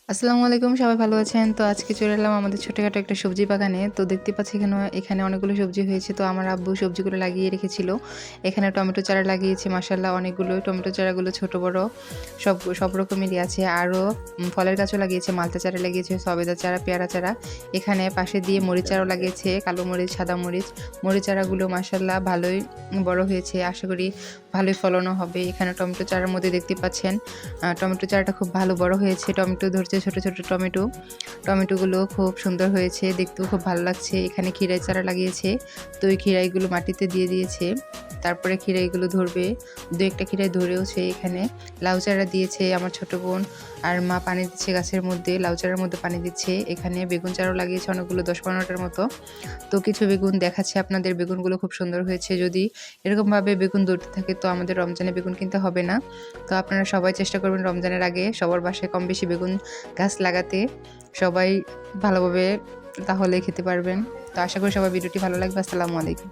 আসসালামু আলাইকুম, সবাই ভালো আছেন? তো আজকে চলে এলাম আমাদের ছোটখাটো একটা সবজি বাগানে। তো দেখতে পাচ্ছি এখানে অনেকগুলো সবজি হয়েছে। তো আমার আব্বু সবজিগুলো লাগিয়ে রেখেছিল। এখানে টমেটো চারা লাগিয়েছে মাশাআল্লাহ অনেকগুলো। টমেটো চারাগুলো ছোট বড় সব রকমেরই আছে। আরও ফলের গাছও লাগিয়েছে, মালতা চারা লাগিয়েছে, সবেদা চারা, পেয়ারা চারা। এখানে পাশে দিয়ে মরিচ চারাও লাগিয়েছে, কালো মরিচ, সাদা মরিচ। মরিচ চারাগুলো মাশাআল্লাহ ভালোই বড় হয়েছে। আশা করি ভালোই ফলনও হবে। এখানে টমেটো চারার মধ্যে দেখতে পাচ্ছেন টমেটো চারাটা খুব ভালো বড় হয়েছে। টমেটো ধরছে ছোট, ছোট টমেটো। টমেটোগুলো খুব সুন্দর হয়েছে, দেখতেও খুব ভালো লাগছে। এখানে খিরাই চারা লাগিয়েছে। তো ওই খিরাইগুলো মাটিতে দিয়ে দিয়েছে। তারপরে খিরাইগুলো ধরবে। ২-১ টা খিরাই ধরেওছে এখানে। লাউ চারা দিয়েছে আমার ছোট বোন। আর মা পানি দিচ্ছে গাছের মধ্যে, লাউ চারার মধ্যে পানি দিচ্ছে। এখানে বেগুন চারাও লাগিয়েছে অনেকগুলো ১০-১৫ টার মতো। তো কিছু বেগুন দেখাচ্ছে আপনাদের, বেগুনগুলো খুব সুন্দর হয়েছে। যদি এরকমভাবে বেগুন ধরতে থাকে তো আমাদের রমজানে বেগুন কিনতে হবে না। তো আপনারা সবাই চেষ্টা করবেন রমজানের আগে সবার বাসায় কম বেশি বেগুন গাছ লাগাতে। সবাই ভালোভাবে তাহলে খেতে পারবেন। তো আশা করি সবার ভিডিওটি ভালো লাগবে। আসসালামু আলাইকুম।